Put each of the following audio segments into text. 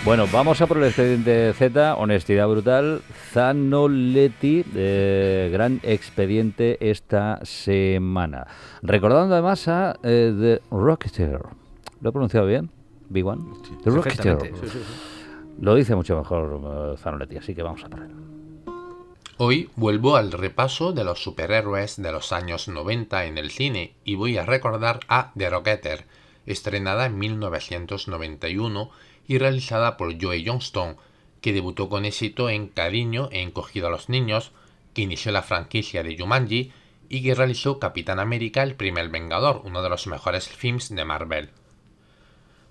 Bueno, vamos a por el expediente Z, honestidad brutal. Zanoletti, gran expediente esta semana. Recordando además a The Rocketeer. ¿Lo he pronunciado bien? Big One. Sí, The Rocketeer. perfectamente. Sí, sí, sí. Lo dice mucho mejor Zanoletti, así que vamos a por él. Hoy vuelvo al repaso de los superhéroes de los años 90 en el cine y voy a recordar a The Rocketeer, estrenada en 1991 y realizada por Joe Johnston, que debutó con éxito en Cariño e Encogido a los niños, que inició la franquicia de Jumanji y que realizó Capitán América el primer Vengador, uno de los mejores films de Marvel.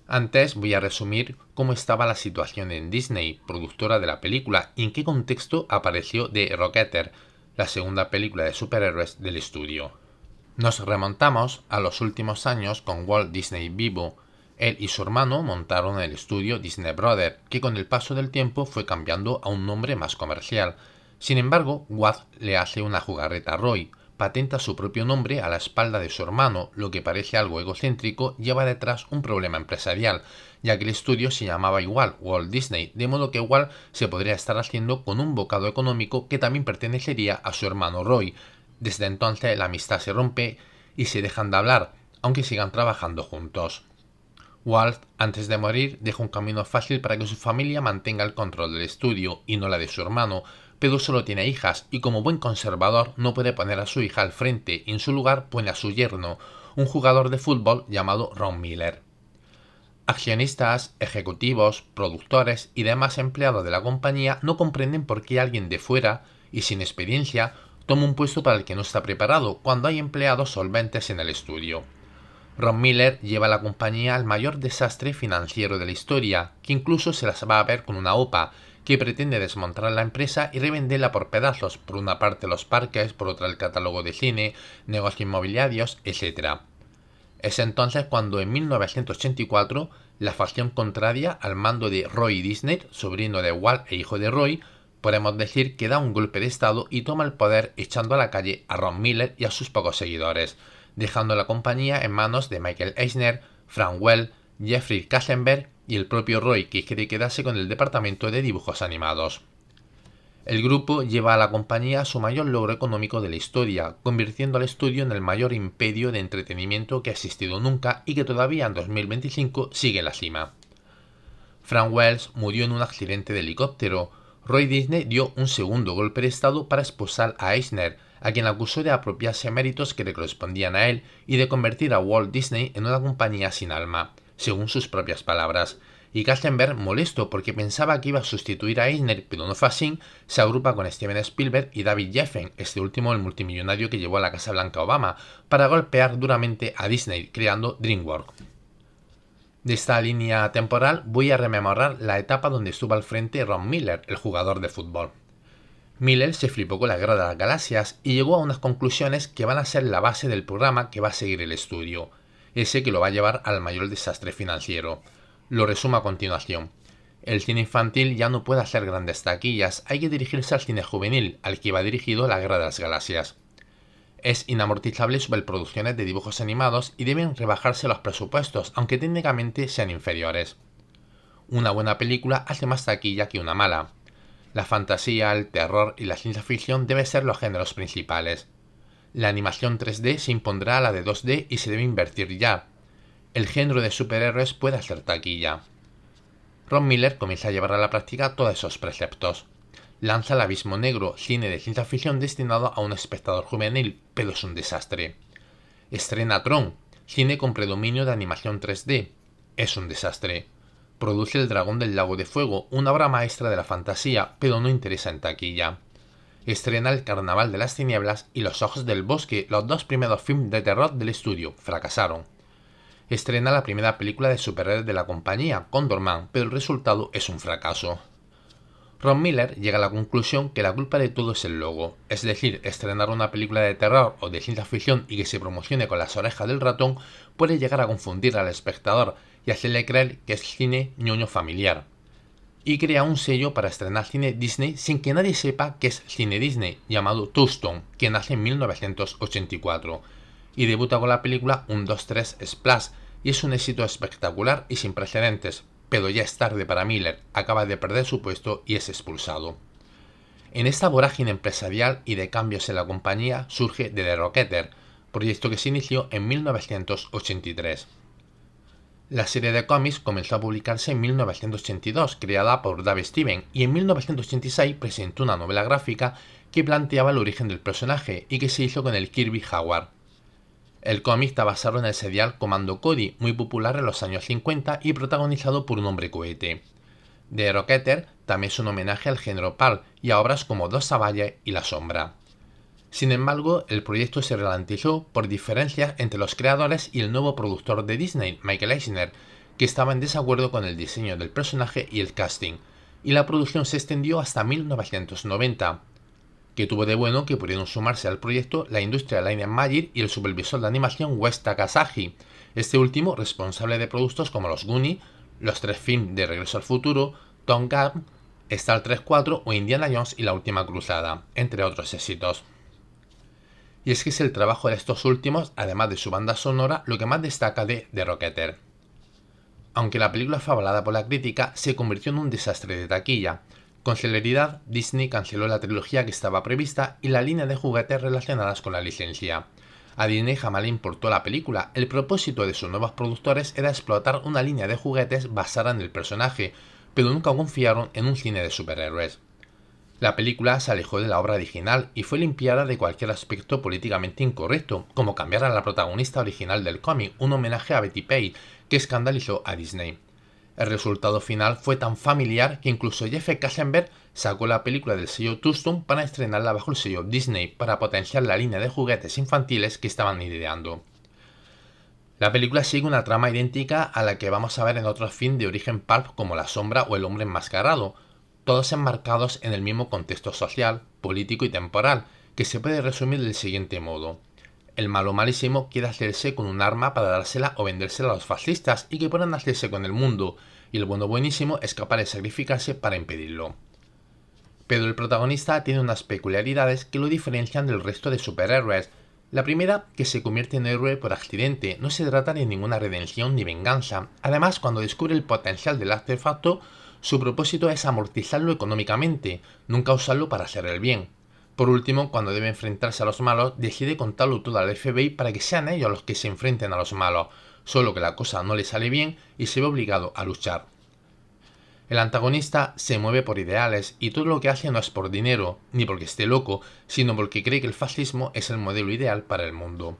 Antes voy a resumir cómo estaba la situación en Disney, productora de la película, y en qué contexto apareció The Rocketeer, la segunda película de superhéroes del estudio. Nos remontamos a los últimos años con Walt Disney vivo. Él y su hermano montaron el estudio Disney Brothers, que con el paso del tiempo fue cambiando a un nombre más comercial. Sin embargo, Walt le hace una jugarreta a Roy, patenta su propio nombre a la espalda de su hermano, lo que parece algo egocéntrico lleva detrás un problema empresarial, ya que el estudio se llamaba igual, Walt Disney, de modo que Walt se podría estar haciendo con un bocado económico que también pertenecería a su hermano Roy. Desde entonces la amistad se rompe y se dejan de hablar, aunque sigan trabajando juntos. Walt, antes de morir, deja un camino fácil para que su familia mantenga el control del estudio y no la de su hermano, pero solo tiene hijas y como buen conservador no puede poner a su hija al frente y en su lugar pone a su yerno, un jugador de fútbol llamado Ron Miller. Accionistas, ejecutivos, productores y demás empleados de la compañía no comprenden por qué alguien de fuera y sin experiencia toma un puesto para el que no está preparado cuando hay empleados solventes en el estudio. Ron Miller lleva a la compañía al mayor desastre financiero de la historia, que incluso se las va a ver con una OPA, que pretende desmontar la empresa y revenderla por pedazos, por una parte los parques, por otra el catálogo de cine, negocios inmobiliarios, etc. Es entonces cuando en 1984 la facción contraria al mando de Roy Disney, sobrino de Walt e hijo de Roy, podemos decir que da un golpe de estado y toma el poder echando a la calle a Ron Miller y a sus pocos seguidores, dejando la compañía en manos de Michael Eisner, Frank Wells, Jeffrey Katzenberg y el propio Roy, que quiere quedarse con el departamento de dibujos animados. El grupo lleva a la compañía a su mayor logro económico de la historia, convirtiendo al estudio en el mayor imperio de entretenimiento que ha existido nunca y que todavía en 2025 sigue en la cima. Frank Wells murió en un accidente de helicóptero. Roy Disney dio un segundo golpe de estado para expulsar a Eisner, a quien acusó de apropiarse méritos que le correspondían a él y de convertir a Walt Disney en una compañía sin alma, según sus propias palabras. Y Katzenberg, molesto porque pensaba que iba a sustituir a Eisner, pero no fue así, se agrupa con Steven Spielberg y David Geffen, este último el multimillonario que llevó a la Casa Blanca a Obama, para golpear duramente a Disney, creando DreamWorks. De esta línea temporal voy a rememorar la etapa donde estuvo al frente Ron Miller, el jugador de fútbol. Miller se flipó con la Guerra de las Galaxias y llegó a unas conclusiones que van a ser la base del programa que va a seguir el estudio, ese que lo va a llevar al mayor desastre financiero. Lo resumo a continuación. El cine infantil ya no puede hacer grandes taquillas, hay que dirigirse al cine juvenil, al que va dirigido la Guerra de las Galaxias. Es inamortizable superproducciones de dibujos animados y deben rebajarse los presupuestos, aunque técnicamente sean inferiores. Una buena película hace más taquilla que una mala. La fantasía, el terror y la ciencia ficción deben ser los géneros principales. La animación 3D se impondrá a la de 2D y se debe invertir ya. El género de superhéroes puede hacer taquilla. Ron Miller comienza a llevar a la práctica todos esos preceptos. Lanza El Abismo Negro, cine de ciencia ficción destinado a un espectador juvenil, pero es un desastre. Estrena Tron, cine con predominio de animación 3D. Es un desastre. Produce El Dragón del Lago de Fuego, una obra maestra de la fantasía, pero no interesa en taquilla. Estrena El Carnaval de las Tinieblas y Los Ojos del Bosque, los dos primeros films de terror del estudio, fracasaron. Estrena la primera película de superhéroes de la compañía, Condorman, pero el resultado es un fracaso. Ron Miller llega a la conclusión que la culpa de todo es el logo, es decir, estrenar una película de terror o de ciencia ficción y que se promocione con las orejas del ratón puede llegar a confundir al espectador y hacerle creer que es cine ñoño familiar. Y crea un sello para estrenar cine Disney sin que nadie sepa que es cine Disney, llamado Touchstone, que nace en 1984, y debuta con la película 1, 2, 3 Splash, y es un éxito espectacular y sin precedentes, pero ya es tarde para Miller, acaba de perder su puesto y es expulsado. En esta vorágine empresarial y de cambios en la compañía surge The Rocketeer, proyecto que se inició en 1983. La serie de cómics comenzó a publicarse en 1982, creada por Dave Stevens, y en 1986 presentó una novela gráfica que planteaba el origen del personaje y que se hizo con el Kirby Howard. El cómic está basado en el serial Comando Cody, muy popular en los años 50 y protagonizado por un hombre cohete. The Rocketeer también es un homenaje al género pulp y a obras como Dos Savalle y La Sombra. Sin embargo, el proyecto se ralentizó por diferencias entre los creadores y el nuevo productor de Disney, Michael Eisner, que estaba en desacuerdo con el diseño del personaje y el casting, y la producción se extendió hasta 1990, que tuvo de bueno que pudieron sumarse al proyecto la industria Light & Magic y el supervisor de animación Wes Takasaki, este último responsable de productos como Los Goonies, los 3 films de Regreso al Futuro, Tom Gunn, Star Trek 4 o Indiana Jones y la Última Cruzada, entre otros éxitos. Y es que es el trabajo de estos últimos, además de su banda sonora, lo que más destaca de The Rocketeer. Aunque la película fue avalada por la crítica, se convirtió en un desastre de taquilla. Con celeridad, Disney canceló la trilogía que estaba prevista y la línea de juguetes relacionadas con la licencia. A Disney jamás le importó la película, el propósito de sus nuevos productores era explotar una línea de juguetes basada en el personaje, pero nunca confiaron en un cine de superhéroes. La película se alejó de la obra original y fue limpiada de cualquier aspecto políticamente incorrecto, como cambiar a la protagonista original del cómic, un homenaje a Betty Page, que escandalizó a Disney. El resultado final fue tan familiar que incluso Jeff Katzenberg sacó la película del sello Touchstone para estrenarla bajo el sello Disney para potenciar la línea de juguetes infantiles que estaban ideando. La película sigue una trama idéntica a la que vamos a ver en otros films de origen pulp como La Sombra o El Hombre Enmascarado, todos enmarcados en el mismo contexto social, político y temporal, que se puede resumir del siguiente modo. El malo malísimo quiere hacerse con un arma para dársela o vendérsela a los fascistas y que puedan hacerse con el mundo, y el bueno buenísimo es capaz de sacrificarse para impedirlo. Pero el protagonista tiene unas peculiaridades que lo diferencian del resto de superhéroes. La primera, que se convierte en héroe por accidente, no se trata de ninguna redención ni venganza. Además, cuando descubre el potencial del artefacto, su propósito es amortizarlo económicamente, nunca usarlo para hacer el bien. Por último, cuando debe enfrentarse a los malos, decide contarlo todo al FBI para que sean ellos los que se enfrenten a los malos, solo que la cosa no le sale bien y se ve obligado a luchar. El antagonista se mueve por ideales y todo lo que hace no es por dinero, ni porque esté loco, sino porque cree que el fascismo es el modelo ideal para el mundo.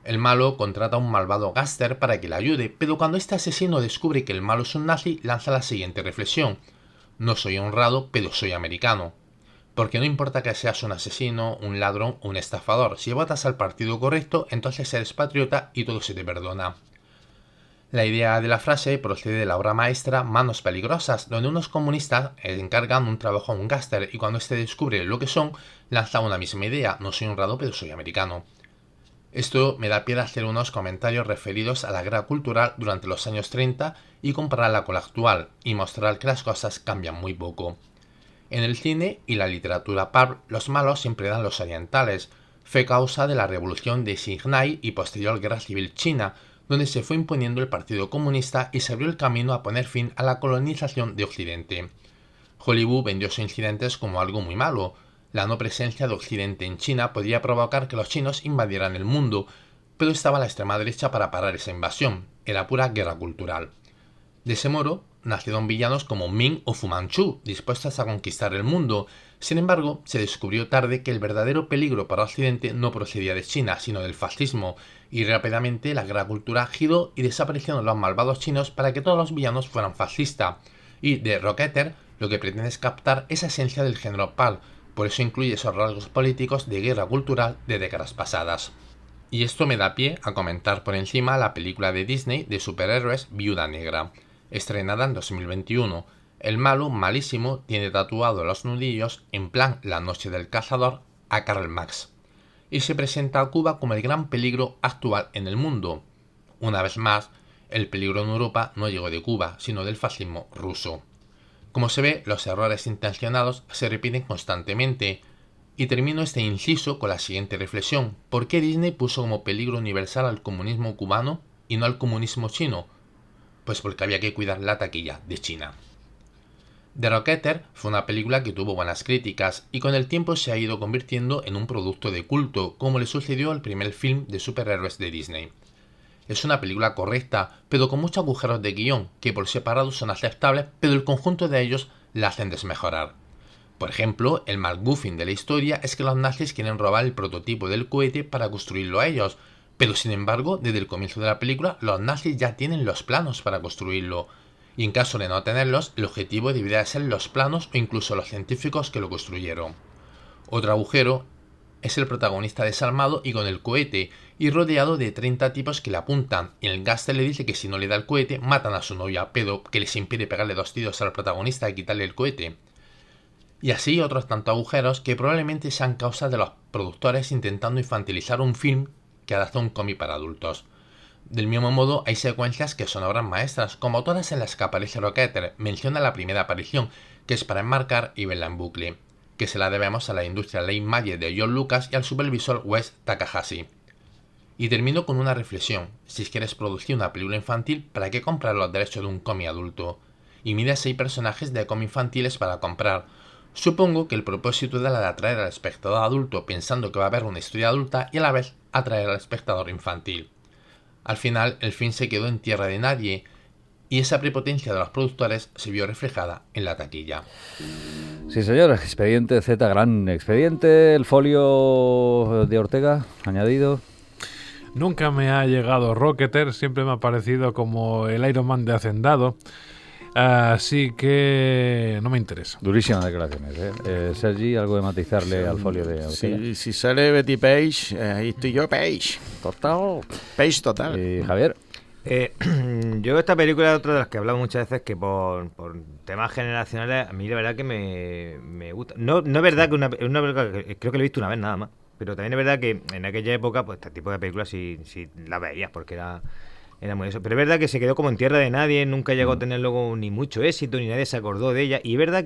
El malo contrata a un malvado gángster para que le ayude, pero cuando este asesino descubre que el malo es un nazi, lanza la siguiente reflexión: no soy honrado, pero soy americano. Porque no importa que seas un asesino, un ladrón o un estafador, si votas al partido correcto, entonces eres patriota y todo se te perdona. La idea de la frase procede de la obra maestra Manos Peligrosas, donde unos comunistas encargan un trabajo a un gángster y cuando éste descubre lo que son, lanza una misma idea: no soy honrado, pero soy americano. Esto me da pie a hacer unos comentarios referidos a la guerra cultural durante los años 30 y compararla con la actual, y mostrar que las cosas cambian muy poco. En el cine y la literatura pulp, los malos siempre eran los orientales. Fue causa de la revolución de Xinjiang y posterior guerra civil china, donde se fue imponiendo el Partido Comunista y se abrió el camino a poner fin a la colonización de Occidente. Hollywood vendió sus incidentes como algo muy malo. La no presencia de Occidente en China podría provocar que los chinos invadieran el mundo, pero estaba la extrema derecha para parar esa invasión. Era pura guerra cultural. De ese modo, nacieron villanos como Ming o Fu Manchu, dispuestos a conquistar el mundo. Sin embargo, se descubrió tarde que el verdadero peligro para Occidente no procedía de China, sino del fascismo, y rápidamente la guerra cultural giró y desaparecieron los malvados chinos para que todos los villanos fueran fascistas. Y The Rocketeer lo que pretende es captar esa esencia del género pulp, por eso incluye esos rasgos políticos de guerra cultural de décadas pasadas. Y esto me da pie a comentar por encima la película de Disney de superhéroes Viuda Negra, estrenada en 2021. El malo, malísimo, tiene tatuado los nudillos, en plan La Noche del Cazador, a Karl Marx, y se presenta a Cuba como el gran peligro actual en el mundo. Una vez más, el peligro en Europa no llegó de Cuba, sino del fascismo ruso. Como se ve, los errores intencionados se repiten constantemente. Y termino este inciso con la siguiente reflexión: ¿por qué Disney puso como peligro universal al comunismo cubano y no al comunismo chino? Pues porque había que cuidar la taquilla de China. The Rocketeer fue una película que tuvo buenas críticas y con el tiempo se ha ido convirtiendo en un producto de culto, como le sucedió al primer film de superhéroes de Disney. Es una película correcta, pero con muchos agujeros de guión, que por separado son aceptables, pero el conjunto de ellos la hacen desmejorar. Por ejemplo, el MacGuffin de la historia es que los nazis quieren robar el prototipo del cohete para construirlo a ellos, pero sin embargo, desde el comienzo de la película, los nazis ya tienen los planos para construirlo, y en caso de no tenerlos, el objetivo debería ser los planos o incluso los científicos que lo construyeron. Otro agujero es el protagonista desarmado y con el cohete, y rodeado de 30 tipos que le apuntan, y el gángster le dice que si no le da el cohete, matan a su novia, pero que les impide pegarle 2 tiros al protagonista y quitarle el cohete. Y así otros tantos agujeros que probablemente sean causa de los productores intentando infantilizar un film que adapta un cómic para adultos. Del mismo modo, hay secuencias que son obras maestras, como todas en las que aparece Rocketeer. Menciona la primera aparición, que es para enmarcar y verla en bucle, que se la debemos a la industria Lane Mayer de George Lucas y al supervisor Wes Takahashi. Y termino con una reflexión: si quieres producir una película infantil, ¿para qué comprar los derechos de un cómic adulto? Y mira 6 personajes de cómic infantiles para comprar. Supongo que el propósito era de atraer al espectador adulto pensando que va a haber una historia adulta y a la vez atraer al espectador infantil. Al final, el film se quedó en tierra de nadie y esa prepotencia de los productores se vio reflejada en la taquilla. Sí, señor. Expediente Z, gran expediente. El folio de Ortega, añadido. Nunca me ha llegado Rocketeer, siempre me ha parecido como el Iron Man de Hacendado. Así que no me interesa. Durísimas declaraciones, ¿eh? Sergi, ¿algo de matizarle al folio de Ortega? Si sale Betty Page, ahí estoy yo, Page. Total. Page total. ¿Y Javier? Yo esta película es otra de las que he hablado muchas veces que por temas generacionales a mí la verdad que me gusta. No es verdad que una película que creo que la he visto una vez nada más, pero también es verdad que en aquella época pues este tipo de películas sí la veías porque era muy eso. Pero es verdad que se quedó como en tierra de nadie, nunca llegó a tener luego ni mucho éxito, ni nadie se acordó de ella. Y es verdad